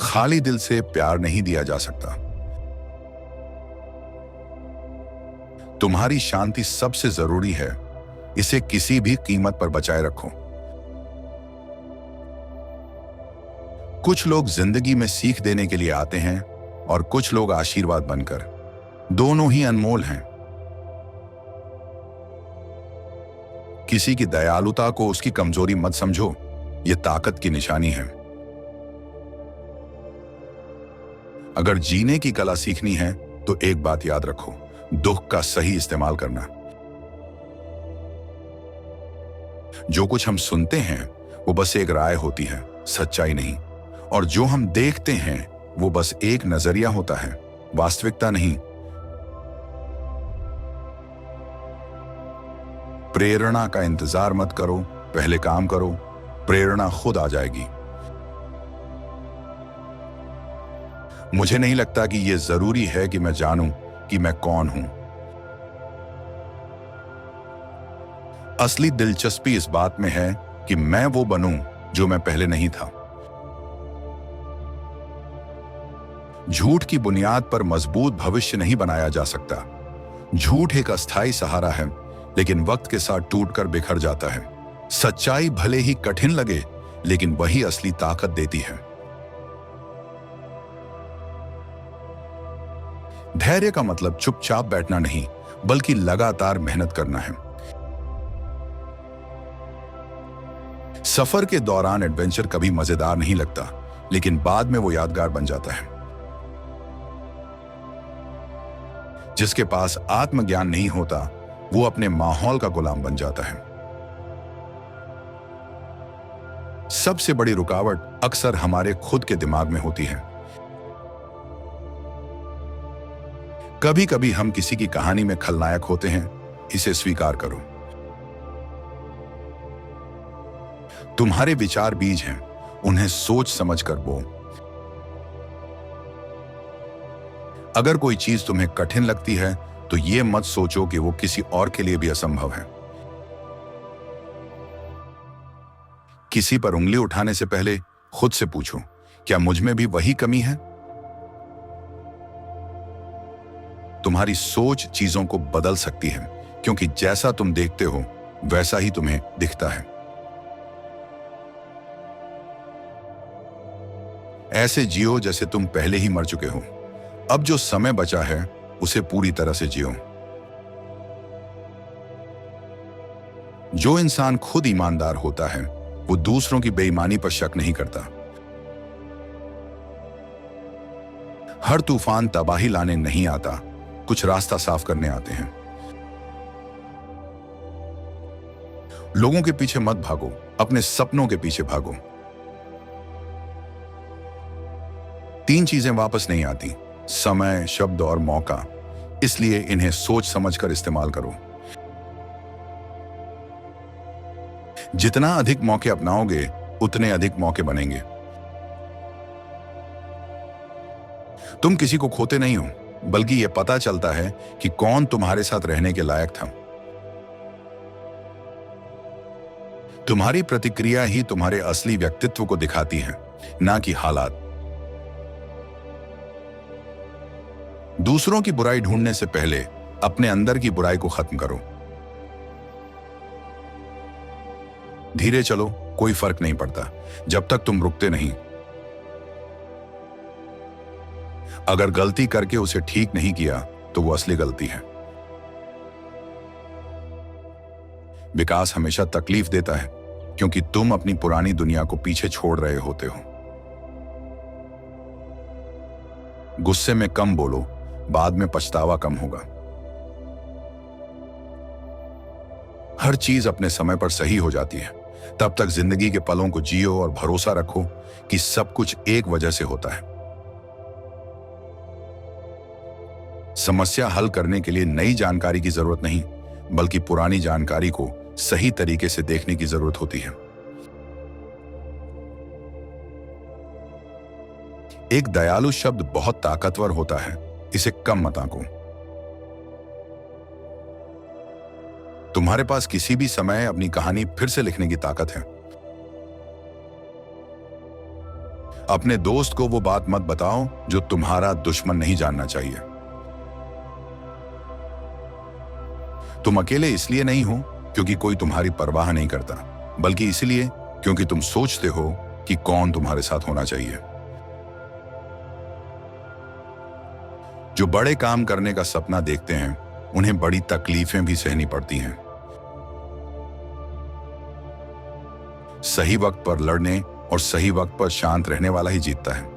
खाली दिल से प्यार नहीं दिया जा सकता। तुम्हारी शांति सबसे जरूरी है, इसे किसी भी कीमत पर बचाए रखो। कुछ लोग जिंदगी में सीख देने के लिए आते हैं और कुछ लोग आशीर्वाद बनकर। दोनों ही अनमोल हैं। किसी की दयालुता को उसकी कमजोरी मत समझो, यह ताकत की निशानी है। अगर जीने की कला सीखनी है तो एक बात याद रखो, दुख का सही इस्तेमाल करना। जो कुछ हम सुनते हैं वो बस एक राय होती है, सच्चाई नहीं। और जो हम देखते हैं वो बस एक नजरिया होता है, वास्तविकता नहीं। प्रेरणा का इंतजार मत करो, पहले काम करो, प्रेरणा खुद आ जाएगी। मुझे नहीं लगता कि यह जरूरी है कि मैं जानूं कि मैं कौन हूं। असली दिलचस्पी इस बात में है कि मैं वो बनूं जो मैं पहले नहीं था। झूठ की बुनियाद पर मजबूत भविष्य नहीं बनाया जा सकता। झूठ एक अस्थायी सहारा है, लेकिन वक्त के साथ टूटकर बिखर जाता है। सच्चाई भले ही कठिन लगे, लेकिन वही असली ताकत देती है। धैर्य का मतलब चुपचाप बैठना नहीं, बल्कि लगातार मेहनत करना है। सफर के दौरान एडवेंचर कभी मजेदार नहीं लगता, लेकिन बाद में वो यादगार बन जाता है। जिसके पास आत्मज्ञान नहीं होता, वो अपने माहौल का गुलाम बन जाता है। सबसे बड़ी रुकावट अक्सर हमारे खुद के दिमाग में होती है। कभी कभी हम किसी की कहानी में खलनायक होते हैं, इसे स्वीकार करो। तुम्हारे विचार बीज हैं, उन्हें सोच समझकर बो। अगर कोई चीज तुम्हें कठिन लगती है तो यह मत सोचो कि वो किसी और के लिए भी असंभव है। किसी पर उंगली उठाने से पहले खुद से पूछो, क्या मुझ में भी वही कमी है? तुम्हारी सोच चीजों को बदल सकती है, क्योंकि जैसा तुम देखते हो वैसा ही तुम्हें दिखता है। ऐसे जियो जैसे तुम पहले ही मर चुके हो। अब जो समय बचा है उसे पूरी तरह से जियो। जो इंसान खुद ईमानदार होता है वो दूसरों की बेईमानी पर शक नहीं करता। हर तूफान तबाही लाने नहीं आता, कुछ रास्ता साफ करने आते हैं। लोगों के पीछे मत भागो, अपने सपनों के पीछे भागो। 3 चीजें वापस नहीं आती, समय, शब्द और मौका। इसलिए इन्हें सोच समझकर इस्तेमाल करो। जितना अधिक मौके अपनाओगे, उतने अधिक मौके बनेंगे। तुम किसी को खोते नहीं हो, बल्कि यह पता चलता है कि कौन तुम्हारे साथ रहने के लायक था। तुम्हारी प्रतिक्रिया ही तुम्हारे असली व्यक्तित्व को दिखाती है, ना कि हालात। दूसरों की बुराई ढूंढने से पहले अपने अंदर की बुराई को खत्म करो। धीरे चलो, कोई फर्क नहीं पड़ता जब तक तुम रुकते नहीं। अगर गलती करके उसे ठीक नहीं किया तो वो असली गलती है। विकास हमेशा तकलीफ देता है, क्योंकि तुम अपनी पुरानी दुनिया को पीछे छोड़ रहे होते हो। गुस्से में कम बोलो, बाद में पछतावा कम होगा। हर चीज अपने समय पर सही हो जाती है। तब तक जिंदगी के पलों को जियो और भरोसा रखो कि सब कुछ एक वजह से होता है। समस्या हल करने के लिए नई जानकारी की जरूरत नहीं, बल्कि पुरानी जानकारी को सही तरीके से देखने की जरूरत होती है। एक दयालु शब्द बहुत ताकतवर होता है, इसे कम मत आंको। तुम्हारे पास किसी भी समय अपनी कहानी फिर से लिखने की ताकत है। अपने दोस्त को वो बात मत बताओ जो तुम्हारा दुश्मन नहीं जानना चाहिए। तुम अकेले इसलिए नहीं हो क्योंकि कोई तुम्हारी परवाह नहीं करता, बल्कि इसलिए क्योंकि तुम सोचते हो कि कौन तुम्हारे साथ होना चाहिए। जो बड़े काम करने का सपना देखते हैं उन्हें बड़ी तकलीफें भी सहनी पड़ती हैं। सही वक्त पर लड़ने और सही वक्त पर शांत रहने वाला ही जीतता है।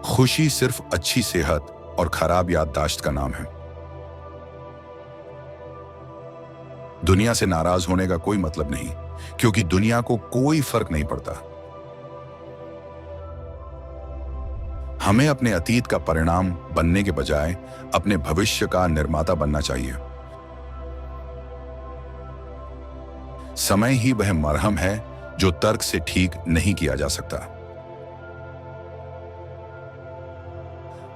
खुशी सिर्फ अच्छी सेहत और खराब याददाश्त का नाम है। दुनिया से नाराज होने का कोई मतलब नहीं, क्योंकि दुनिया को कोई फर्क नहीं पड़ता। हमें अपने अतीत का परिणाम बनने के बजाय अपने भविष्य का निर्माता बनना चाहिए। समय ही वह मरहम है जो तर्क से ठीक नहीं किया जा सकता।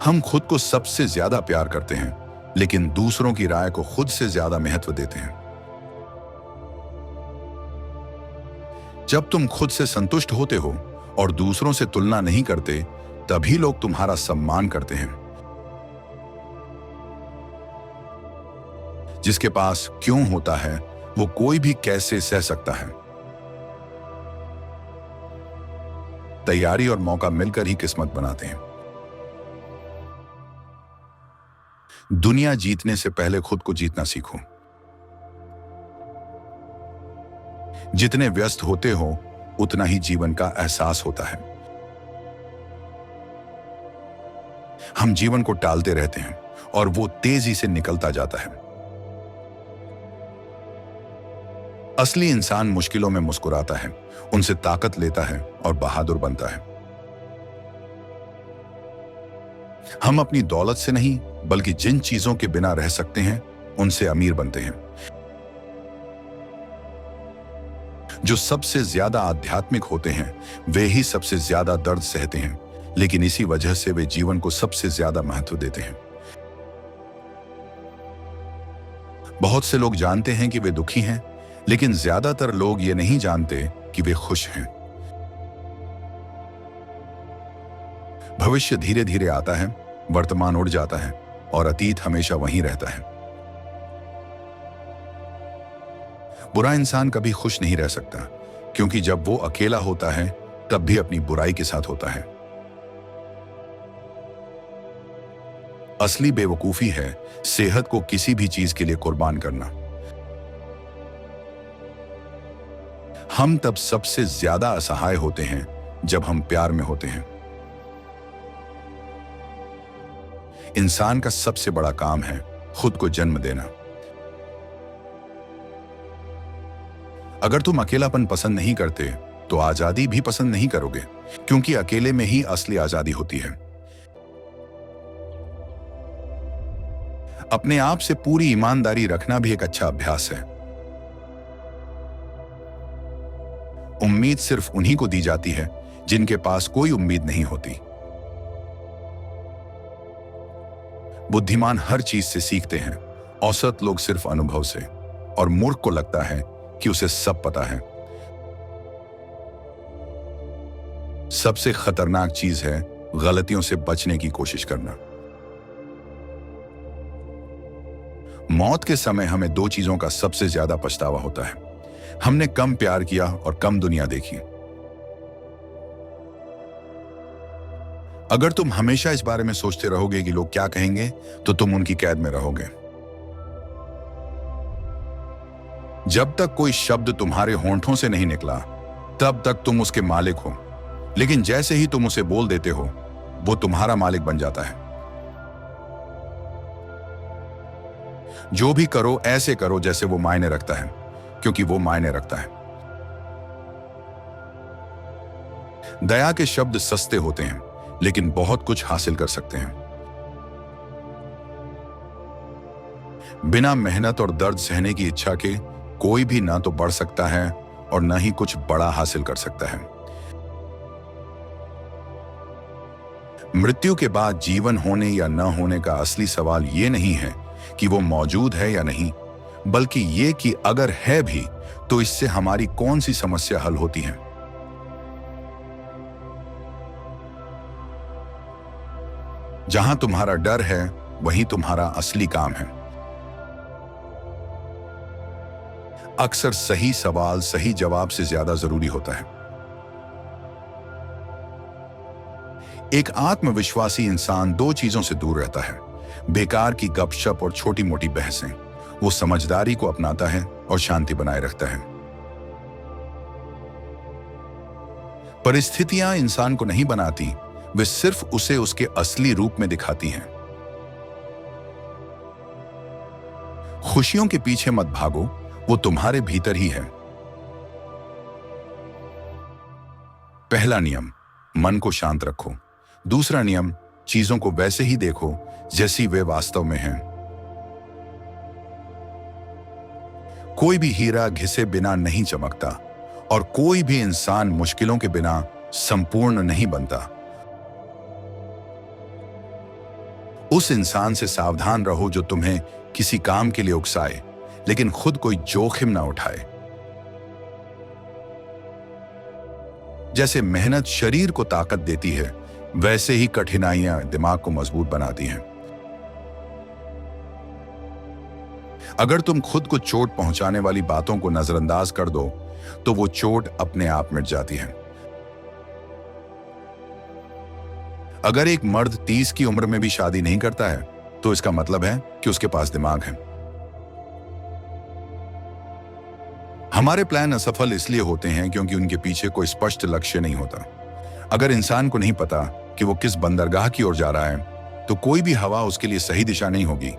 हम खुद को सबसे ज्यादा प्यार करते हैं, लेकिन दूसरों की राय को खुद से ज्यादा महत्व देते हैं। जब तुम खुद से संतुष्ट होते हो और दूसरों से तुलना नहीं करते, तभी लोग तुम्हारा सम्मान करते हैं। जिसके पास क्यों होता है वो कोई भी कैसे सह सकता है। तैयारी और मौका मिलकर ही किस्मत बनाते हैं। दुनिया जीतने से पहले खुद को जीतना सीखो। जितने व्यस्त होते हो उतना ही जीवन का एहसास होता है। हम जीवन को टालते रहते हैं और वो तेजी से निकलता जाता है। असली इंसान मुश्किलों में मुस्कुराता है, उनसे ताकत लेता है और बहादुर बनता है। हम अपनी दौलत से नहीं, बल्कि जिन चीजों के बिना रह सकते हैं उनसे अमीर बनते हैं। जो सबसे ज्यादा आध्यात्मिक होते हैं वे ही सबसे ज्यादा दर्द सहते हैं, लेकिन इसी वजह से वे जीवन को सबसे ज्यादा महत्व देते हैं। बहुत से लोग जानते हैं कि वे दुखी हैं, लेकिन ज्यादातर लोग ये नहीं जानते कि वे खुश हैं। भविष्य धीरे धीरे आता है, वर्तमान उड़ जाता है और अतीत हमेशा वहीं रहता है। बुरा इंसान कभी खुश नहीं रह सकता, क्योंकि जब वो अकेला होता है तब भी अपनी बुराई के साथ होता है। असली बेवकूफी है सेहत को किसी भी चीज के लिए कुर्बान करना। हम तब सबसे ज्यादा असहाय होते हैं जब हम प्यार में होते हैं। इंसान का सबसे बड़ा काम है खुद को जन्म देना। अगर तुम अकेलापन पसंद नहीं करते तो आजादी भी पसंद नहीं करोगे, क्योंकि अकेले में ही असली आजादी होती है। अपने आप से पूरी ईमानदारी रखना भी एक अच्छा अभ्यास है। उम्मीद सिर्फ उन्हीं को दी जाती है जिनके पास कोई उम्मीद नहीं होती। बुद्धिमान हर चीज से सीखते हैं, औसत लोग सिर्फ अनुभव से, और मूर्ख को लगता है कि उसे सब पता है। सबसे खतरनाक चीज है गलतियों से बचने की कोशिश करना। मौत के समय हमें दो चीजों का सबसे ज्यादा पछतावा होता है। हमने कम प्यार किया और कम दुनिया देखी। अगर तुम हमेशा इस बारे में सोचते रहोगे कि लोग क्या कहेंगे, तो तुम उनकी कैद में रहोगे। जब तक कोई शब्द तुम्हारे होंठों से नहीं निकला, तब तक तुम उसके मालिक हो, लेकिन जैसे ही तुम उसे बोल देते हो, वो तुम्हारा मालिक बन जाता है। जो भी करो ऐसे करो जैसे वो मायने रखता है, क्योंकि वो मायने रखता है। दया के शब्द सस्ते होते हैं, लेकिन बहुत कुछ हासिल कर सकते हैं। बिना मेहनत और दर्द सहने की इच्छा के कोई भी ना तो बढ़ सकता है और ना ही कुछ बड़ा हासिल कर सकता है। मृत्यु के बाद जीवन होने या न होने का असली सवाल यह नहीं है कि वो मौजूद है या नहीं, बल्कि ये कि अगर है भी तो इससे हमारी कौन सी समस्या हल होती है। जहां तुम्हारा डर है वहीं तुम्हारा असली काम है। अक्सर सही सवाल सही जवाब से ज्यादा जरूरी होता है। एक आत्मविश्वासी इंसान दो चीजों से दूर रहता है, बेकार की गपशप और छोटी मोटी बहसें। वो समझदारी को अपनाता है और शांति बनाए रखता है। परिस्थितियां इंसान को नहीं बनाती, वे सिर्फ उसे उसके असली रूप में दिखाती हैं। खुशियों के पीछे मत भागो, वो तुम्हारे भीतर ही है। पहला नियम, मन को शांत रखो। दूसरा नियम, चीजों को वैसे ही देखो जैसी वे वास्तव में हैं। कोई भी हीरा घिसे बिना नहीं चमकता और कोई भी इंसान मुश्किलों के बिना संपूर्ण नहीं बनता। उस इंसान से सावधान रहो जो तुम्हें किसी काम के लिए उकसाए लेकिन खुद कोई जोखिम ना उठाए। जैसे मेहनत शरीर को ताकत देती है, वैसे ही कठिनाइयां दिमाग को मजबूत बनाती हैं। अगर तुम खुद को चोट पहुंचाने वाली बातों को नजरअंदाज कर दो तो वो चोट अपने आप मिट जाती है। अगर एक मर्द 30 की उम्र में भी शादी नहीं करता है तो इसका मतलब है कि उसके पास दिमाग है। हमारे प्लान असफल इसलिए होते हैं क्योंकि उनके पीछे कोई स्पष्ट लक्ष्य नहीं होता। अगर इंसान को नहीं पता कि वो किस बंदरगाह की ओर जा रहा है तो कोई भी हवा उसके लिए सही दिशा नहीं होगी।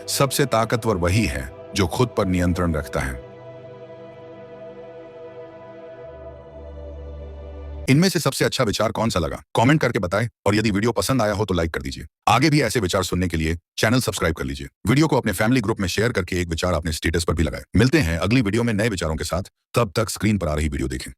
सबसे ताकतवर वही है जो खुद पर नियंत्रण रखता है। इनमें से सबसे अच्छा विचार कौन सा लगा कमेंट करके बताएं, और यदि वीडियो पसंद आया हो तो लाइक कर दीजिए। आगे भी ऐसे विचार सुनने के लिए चैनल सब्सक्राइब कर लीजिए। वीडियो को अपने फैमिली ग्रुप में शेयर करके एक विचार अपने स्टेटस पर भी लगाएं। मिलते हैं अगली वीडियो में नए विचारों के साथ, तब तक स्क्रीन पर आ रही वीडियो देखें।